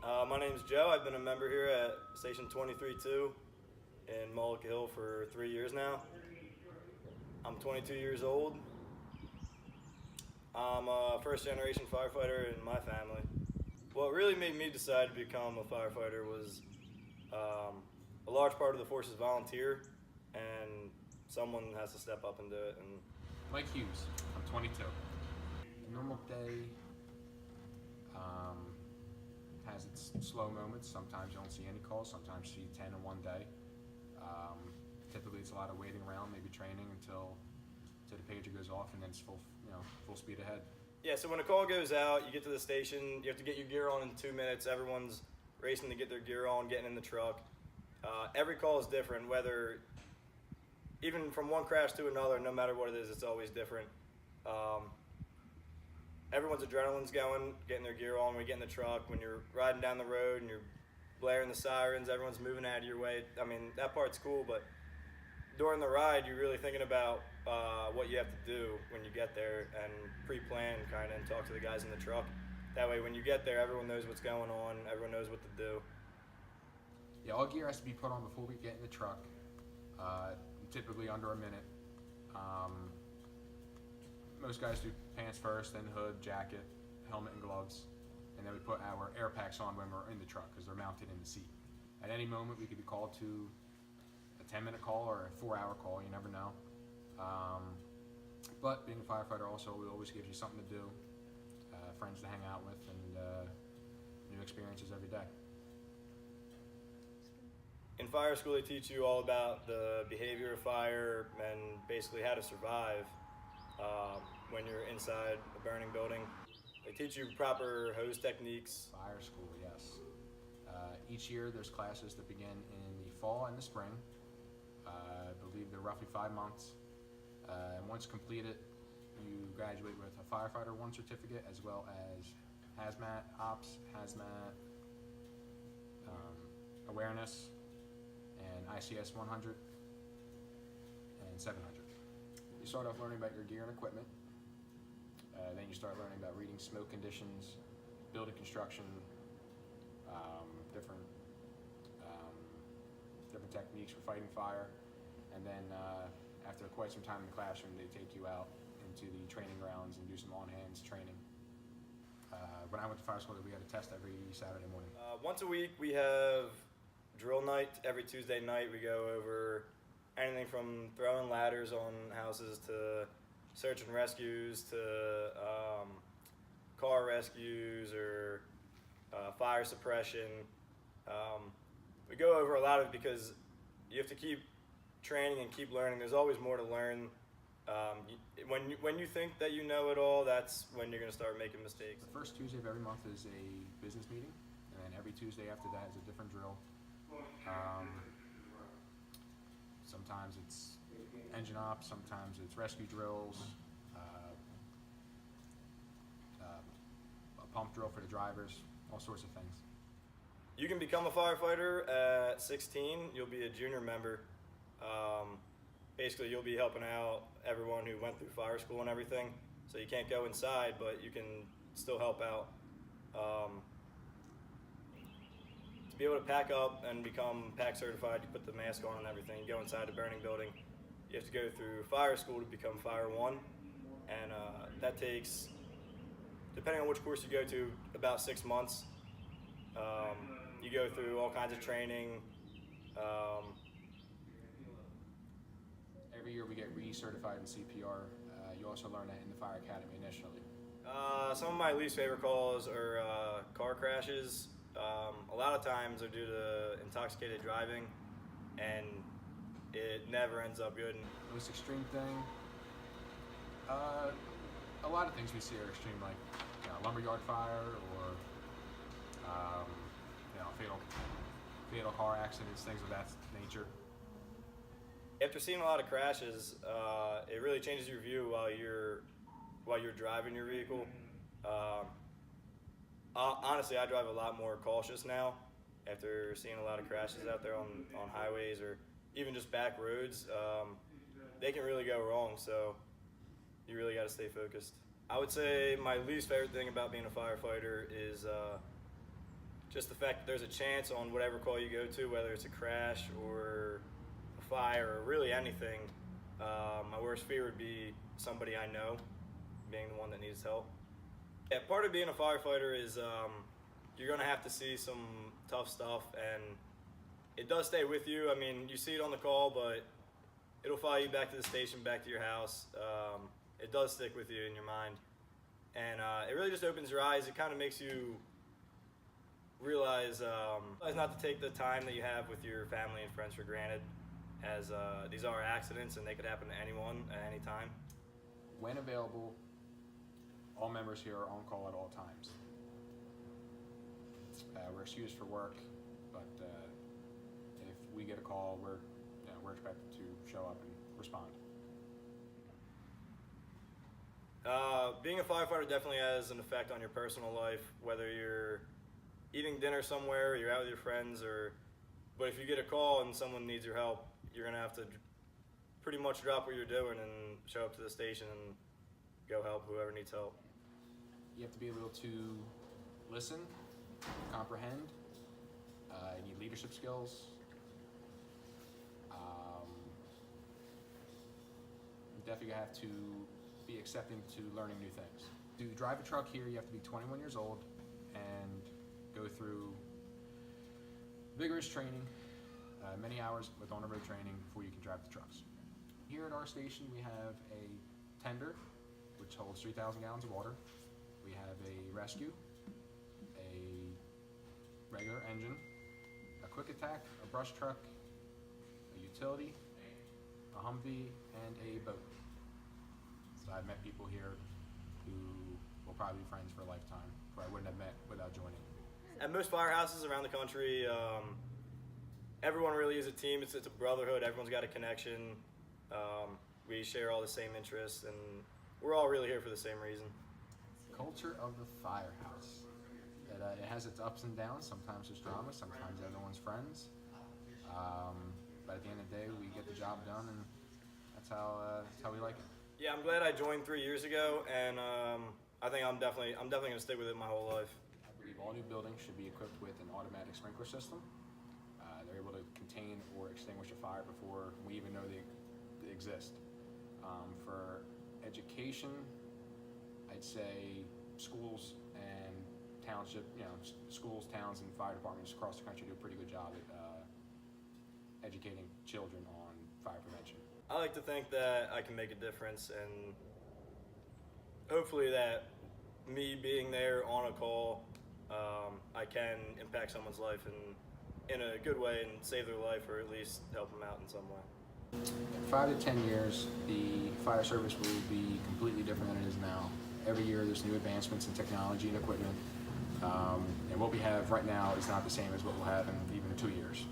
My name's Joe. I've been a member here at Station 23-2 in Mullica Hill for 3 years now. I'm 22 years old. I'm a first-generation firefighter in my family. What really made me decide to become a firefighter was a large part of the force is volunteer, and someone has to step up and do it. And Mike Hughes, I'm 22. A normal day has its slow moments. Sometimes you don't see any calls, sometimes you see 10 in one day. Typically it's a lot of waiting around, maybe training until the pager goes off, and then it's full speed ahead. Yeah, so when a call goes out, you get to the station, you have to get your gear on in 2 minutes. Everyone's racing to get their gear on, getting in the truck. Every call is different, whether even from one crash to another, no matter what it is, it's always different. Everyone's adrenaline's going, getting their gear on when we get in the truck. When you're riding down the road and you're blaring the sirens, everyone's moving out of your way. I mean, that part's cool, but during the ride, you're really thinking about what you have to do when you get there and pre-plan kind of and talk to the guys in the truck. That way, when you get there, everyone knows what's going on, everyone knows what to do. Yeah, all gear has to be put on before we get in the truck, typically under a minute. Most guys do pants first, then hood, jacket, helmet, and gloves. And then we put our air packs on when we're in the truck because they're mounted in the seat. At any moment, we could be called to a 10-minute call or a 4-hour call, you never know. But being a firefighter also, it always gives you something to do, friends to hang out with, and new experiences every day. In fire school, they teach you all about the behavior of fire and basically how to survive when you're inside a burning building. They teach you proper hose techniques. Fire school, yes. Each year there's classes that begin in the fall and the spring. I believe they're roughly 5 months. And once completed, you graduate with a Firefighter 1 certificate as well as hazmat ops, hazmat awareness, and ICS 100 and 700. You start off learning about your gear and equipment. Then you start learning about reading smoke conditions, building construction, different techniques for fighting fire. And then after quite some time in the classroom, they take you out into the training grounds and do some on-hands training. When I went to fire school, we had a test every Saturday morning. Once a week, we have drill night. Every Tuesday night, we go over anything from throwing ladders on houses to search and rescues to car rescues or fire suppression. We go over a lot of it because you have to keep training and keep learning. There's always more to learn. When you think that you know it all, that's when you're going to start making mistakes. The first Tuesday of every month is a business meeting, and then every Tuesday after that is a different drill. Sometimes it's engine ops, sometimes it's rescue drills, a pump drill for the drivers, all sorts of things. You can become a firefighter at 16. You'll be a junior member. Basically, you'll be helping out everyone who went through fire school and everything. So you can't go inside, but you can still help out. To be able to pack up and become pack certified, you put the mask on and everything, you go inside a burning building. You have to go through fire school to become Fire 1, and that takes, depending on which course you go to, about 6 months. You go through all kinds of training. Every year we get recertified in CPR. You also learn that in the fire academy initially. Some of my least favorite calls are car crashes. A lot of times they're due to intoxicated driving, and it never ends up good. The most extreme thing, a lot of things we see are extreme, like lumberyard fire or fatal car accidents, things of that nature. After seeing a lot of crashes, it really changes your view while you're driving your vehicle. Honestly, I drive a lot more cautious now after seeing a lot of crashes out there on highways or even just back roads. They can really go wrong, so you really got to stay focused. I would say my least favorite thing about being a firefighter is just the fact that there's a chance on whatever call you go to, whether it's a crash or a fire or really anything. My worst fear would be somebody I know being the one that needs help. Yeah, part of being a firefighter is you're going to have to see some tough stuff, and it does stay with you. I mean, you see it on the call, but it'll follow you back to the station, back to your house. It does stick with you in your mind. And it really just opens your eyes. It kind of makes you realize not to take the time that you have with your family and friends for granted, as these are accidents and they could happen to anyone at any time. When available, all members here are on call at all times. We're excused for work, but if we get a call, we're expected to show up and respond. Being a firefighter definitely has an effect on your personal life, whether you're eating dinner somewhere, you're out with your friends, but if you get a call and someone needs your help, you're gonna have to pretty much drop what you're doing and show up to the station and go help whoever needs help. You have to be able to listen, comprehend. You need leadership skills. You definitely have to be accepting to learning new things. To drive a truck here, you have to be 21 years old and go through vigorous training, many hours with on-the-road training before you can drive the trucks. Here at our station, we have a tender, which holds 3,000 gallons of water. We have a rescue, a regular engine, a quick attack, a brush truck, a utility, a Humvee, and a boat. So I've met people here who will probably be friends for a lifetime, who I wouldn't have met without joining. At most firehouses around the country, everyone really is a team. It's a brotherhood. Everyone's got a connection. We share all the same interests, and we're all really here for the same reason. Culture of the firehouse. It has its ups and downs. Sometimes there's drama. Sometimes everyone's friends. But at the end of the day, we get the job done, and that's how we like it. Yeah, I'm glad I joined 3 years ago, and I think I'm definitely going to stick with it my whole life. I believe all new buildings should be equipped with an automatic sprinkler system. They're able to contain or extinguish a fire before we even know they exist. For education, I'd say schools and township, schools, towns, and fire departments across the country do a pretty good job at educating children on fire prevention. I like to think that I can make a difference, and hopefully that me being there on a call, I can impact someone's life in a good way and save their life, or at least help them out in some way. In 5 to 10 years, the fire service will be completely different than it is now. Every year there's new advancements in technology and equipment, and what we have right now is not the same as what we'll have in even 2 years.